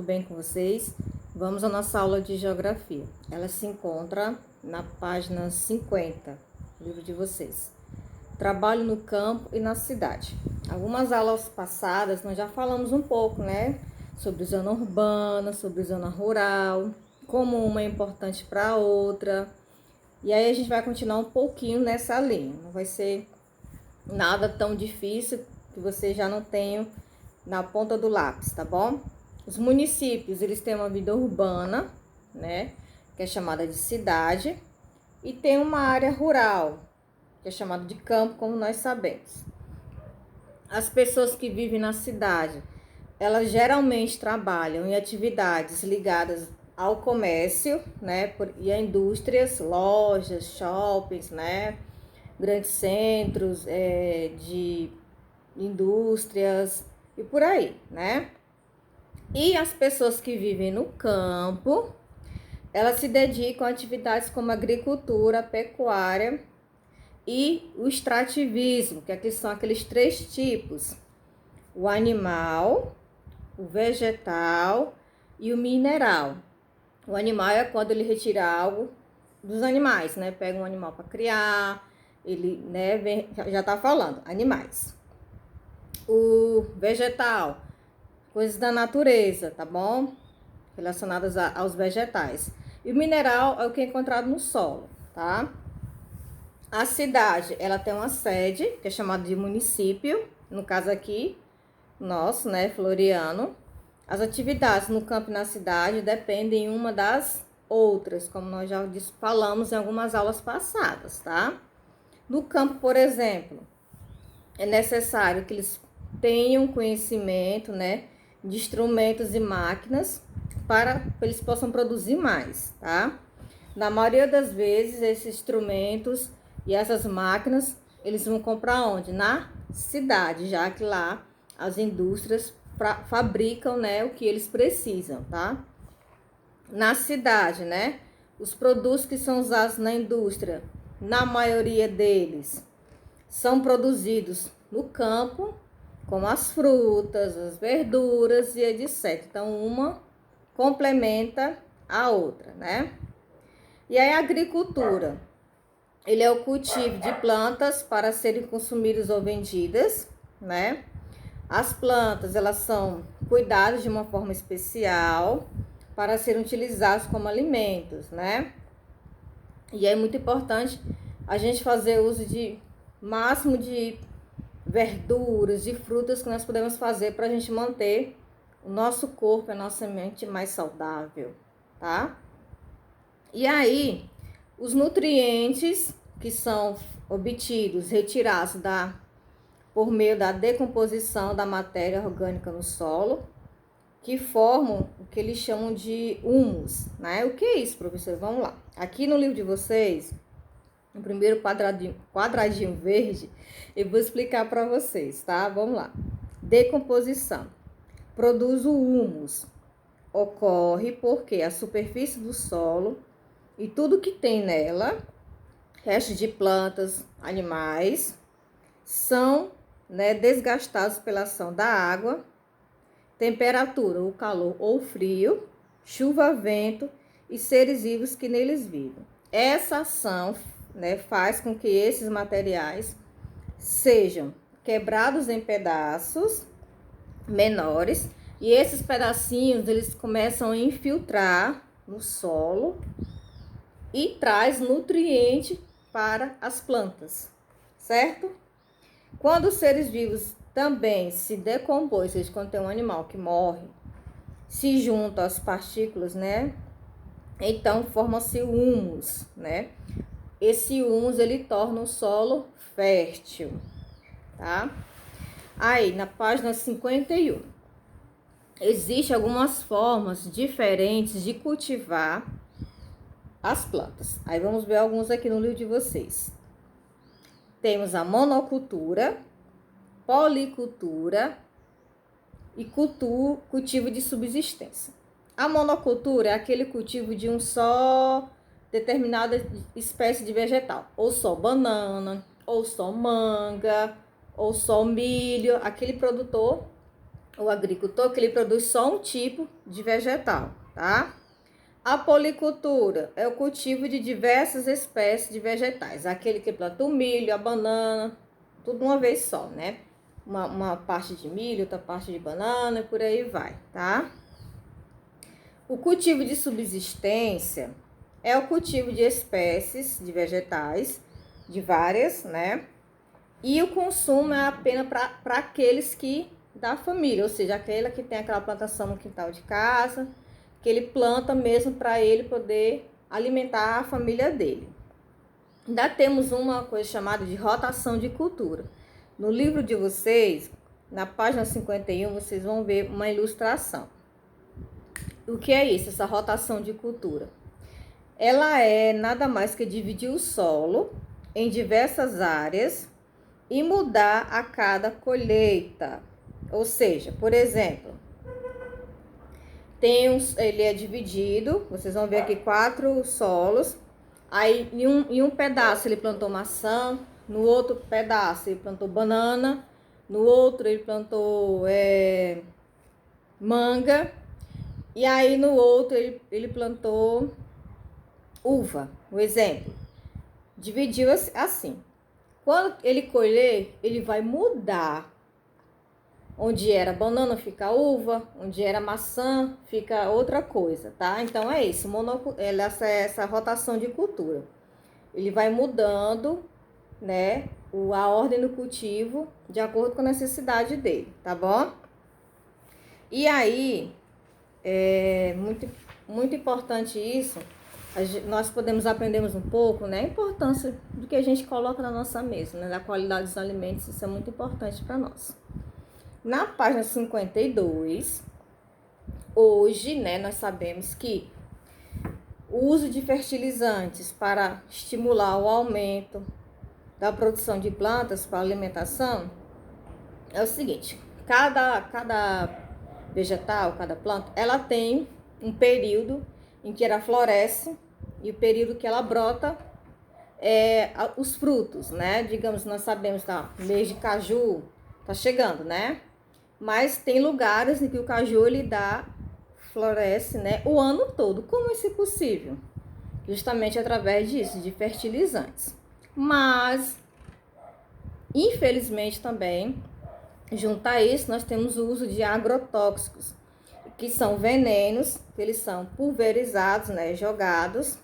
bem com vocês? Vamos à nossa aula de geografia. Ela se encontra na página 50, livro de vocês. Trabalho no campo e na cidade. Algumas aulas passadas nós já falamos um pouco, né? Sobre zona urbana, sobre zona rural, como uma é importante para a outra. E aí a gente vai continuar um pouquinho nessa linha. Não vai ser nada tão difícil que vocês já não tenham na ponta do lápis, tá bom? Os municípios, eles têm uma vida urbana, né, que é chamada de cidade, e tem uma área rural, que é chamada de campo, como nós sabemos. As pessoas que vivem na cidade, elas geralmente trabalham em atividades ligadas ao comércio, né, e a indústrias, lojas, shoppings, né, grandes centros de indústrias e por aí, né? E as pessoas que vivem no campo, elas se dedicam a atividades como agricultura, pecuária e o extrativismo, que aqui são aqueles três tipos: o animal, o vegetal e o mineral. O animal é quando ele retira algo dos animais, né? Pega um animal para criar, ele, né, já tá falando, animais. O vegetal, coisas da natureza, tá bom? Relacionadas aos vegetais. E o mineral é o que é encontrado no solo, tá? A cidade, ela tem uma sede, que é chamada de município, no caso aqui, nosso, né, Floriano. As atividades no campo e na cidade dependem uma das outras, como nós já falamos em algumas aulas passadas, tá? No campo, por exemplo, é necessário que eles tenham conhecimento, né, de instrumentos e máquinas para que eles possam produzir mais, tá? Na maioria das vezes, esses instrumentos e essas máquinas, eles vão comprar onde? Na cidade, já que lá as indústrias fabricam, né, o que eles precisam, tá? Na cidade, né, os produtos que são usados na indústria, na maioria deles, são produzidos no campo, como as frutas, as verduras e etc. Então, uma complementa a outra, né? E aí, a agricultura, ele é o cultivo de plantas para serem consumidas ou vendidas, né? As plantas, elas são cuidadas de uma forma especial para serem utilizadas como alimentos, né? E é muito importante a gente fazer uso de máximo de verduras, de frutas que nós podemos fazer para a gente manter o nosso corpo, a nossa mente mais saudável, tá? E aí, os nutrientes que são obtidos, retirados por meio da decomposição da matéria orgânica no solo, que formam o que eles chamam de humus, né? O que é isso, professor? Vamos lá. Aqui no livro de vocês, no primeiro quadradinho verde, eu vou explicar para vocês, tá? Vamos lá. Decomposição. Produz o humus. Ocorre porque a superfície do solo e tudo que tem nela, restos de plantas, animais, são, né, desgastados pela ação da água, temperatura, o calor ou frio, chuva, vento e seres vivos que neles vivem. Essa ação, né, faz com que esses materiais sejam quebrados em pedaços menores e esses pedacinhos eles começam a infiltrar no solo e traz nutriente para as plantas, certo? Quando os seres vivos também se decompõem, ou seja, quando tem um animal que morre, se juntam as partículas, né? Então forma-se o humus, né? Esse humus ele torna o solo fértil, tá? Aí, na página 51, existem algumas formas diferentes de cultivar as plantas. Aí vamos ver alguns aqui no livro de vocês. Temos a monocultura, policultura e cultivo de subsistência. A monocultura é aquele cultivo de um só determinada espécie de vegetal, ou só banana, ou só manga, ou só milho, aquele produtor o agricultor, que ele produz só um tipo de vegetal, tá? A policultura é o cultivo de diversas espécies de vegetais. Aquele que planta o milho, a banana, tudo uma vez só, né? Uma parte de milho, outra parte de banana e por aí vai, tá? O cultivo de subsistência é o cultivo de espécies de vegetais, de várias, né? E o consumo é apenas para aqueles que da família, ou seja, aquela que tem aquela plantação no quintal de casa, que ele planta mesmo para ele poder alimentar a família dele. Ainda temos uma coisa chamada de rotação de cultura. No livro de vocês, na página 51, vocês vão ver uma ilustração. O que é isso, essa rotação de cultura? Ela é nada mais que dividir o solo em diversas áreas e mudar a cada colheita. Ou seja, por exemplo, ele é dividido, vocês vão ver aqui 4 solos. Aí em um pedaço ele plantou maçã, no outro pedaço ele plantou banana, no outro ele plantou manga, e aí no outro ele plantou uva, um exemplo. Dividiu assim. Quando ele colher, ele vai mudar. Onde era banana fica uva, onde era maçã fica outra coisa, tá? Então é isso, essa rotação de cultura. Ele vai mudando, né, a ordem do cultivo de acordo com a necessidade dele, tá bom? E aí, é muito importante isso, nós podemos aprendermos um pouco, né, a importância do que a gente coloca na nossa mesa, né, da qualidade dos alimentos, isso é muito importante para nós. Na página 52, hoje, né, nós sabemos que o uso de fertilizantes para estimular o aumento da produção de plantas para alimentação é o seguinte: cada vegetal, cada planta, ela tem um período em que ela floresce e o período que ela brota os frutos, né? Digamos, nós sabemos, tá, mês de caju tá chegando, né? Mas tem lugares em que o caju ele floresce, né, o ano todo. Como isso é possível? Justamente através disso, de fertilizantes. Mas, infelizmente também, junto a isso, nós temos o uso de agrotóxicos, que são venenos, que eles são pulverizados, né, jogados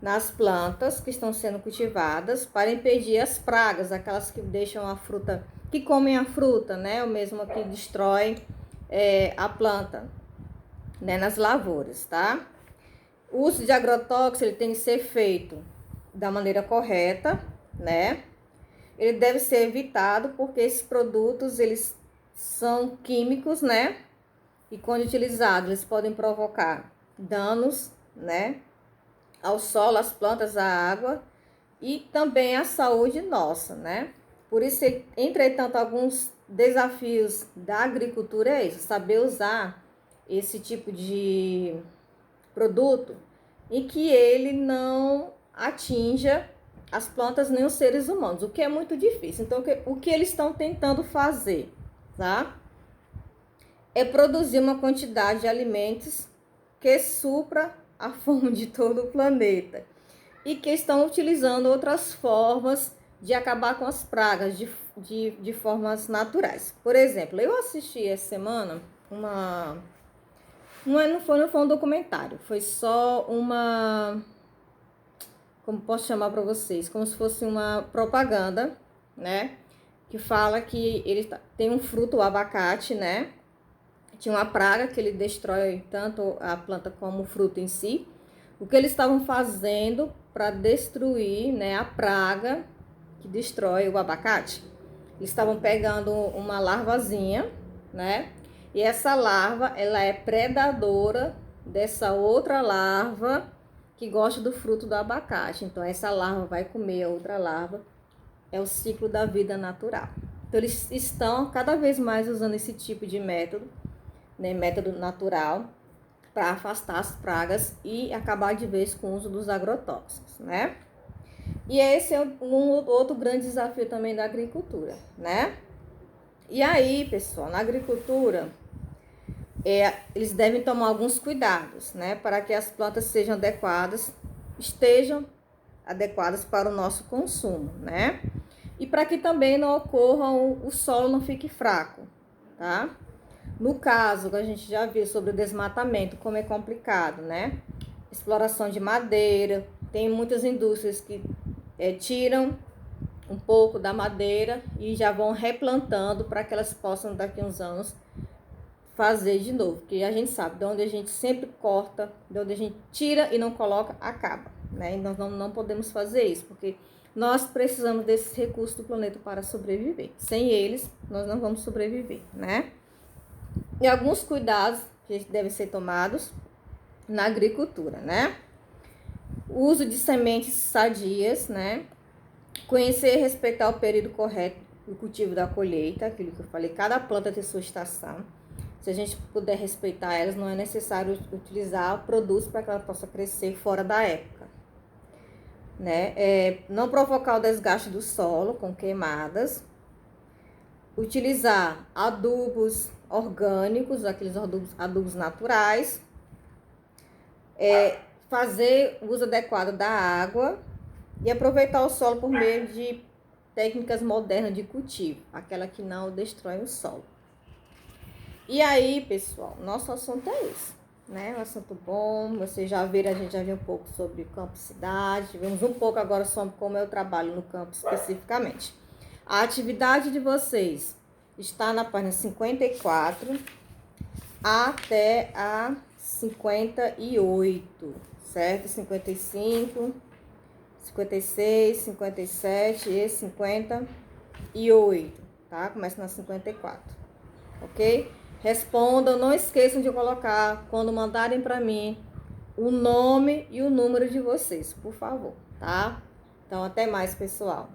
nas plantas que estão sendo cultivadas para impedir as pragas, aquelas que deixam a fruta, que comem a fruta, né? O mesmo que destrói a planta, né? Nas lavouras, tá? O uso de agrotóxicos ele tem que ser feito da maneira correta, né? Ele deve ser evitado porque esses produtos eles são químicos, né? E quando utilizados eles podem provocar danos, né? Ao solo, às plantas, à água e também à saúde nossa, né? Por isso, entretanto, alguns desafios da agricultura é isso, saber usar esse tipo de produto em que ele não atinja as plantas nem os seres humanos, o que é muito difícil. Então, o que eles estão tentando fazer, tá? É produzir uma quantidade de alimentos que supra a fome de todo o planeta e que estão utilizando outras formas de acabar com as pragas de formas naturais. Por exemplo, eu assisti essa semana não foi um documentário, foi só como posso chamar para vocês, como se fosse uma propaganda, né, que fala que ele tem um fruto, o abacate, né, tinha uma praga que ele destrói tanto a planta como o fruto em si. O que eles estavam fazendo para destruir, né, a praga que destrói o abacate? Eles estavam pegando uma larvazinha, né? E essa larva, ela é predadora dessa outra larva que gosta do fruto do abacate. Então, essa larva vai comer a outra larva. É o ciclo da vida natural. Então, eles estão cada vez mais usando esse tipo de método, né, método natural, para afastar as pragas e acabar de vez com o uso dos agrotóxicos, né? E esse é outro grande desafio também da agricultura, né? E aí, pessoal, na agricultura, eles devem tomar alguns cuidados, né? Para que as plantas sejam adequadas, estejam adequadas para o nosso consumo, né? E para que também não ocorra, o solo não fique fraco, tá? No caso, a gente já viu sobre o desmatamento, como é complicado, né? Exploração de madeira, tem muitas indústrias que tiram um pouco da madeira e já vão replantando para que elas possam, daqui a uns anos, fazer de novo. Porque a gente sabe, de onde a gente sempre corta, de onde a gente tira e não coloca, acaba, né? E nós não podemos fazer isso, porque nós precisamos desses recursos do planeta para sobreviver. Sem eles, nós não vamos sobreviver, né? E alguns cuidados que devem ser tomados na agricultura, né? O uso de sementes sadias, né? Conhecer e respeitar o período correto do cultivo da colheita, aquilo que eu falei, cada planta tem sua estação. Se a gente puder respeitar elas, não é necessário utilizar produtos para que ela possa crescer fora da época, né? Não provocar o desgaste do solo com queimadas. Utilizar adubos orgânicos, aqueles adubos naturais. Fazer o uso adequado da água e aproveitar o solo por meio de técnicas modernas de cultivo, aquela que não destrói o solo. E aí, pessoal, nosso assunto é esse, né? Um assunto bom, vocês já viram, a gente já viu um pouco sobre campo e cidade, vimos um pouco agora sobre como eu trabalho no campo especificamente. A atividade de vocês está na página 54 até a 58, certo? 55, 56, 57 e 58, tá? Começa na 54, ok? Respondam, não esqueçam de colocar, quando mandarem para mim, o nome e o número de vocês, por favor, tá? Então, até mais, pessoal.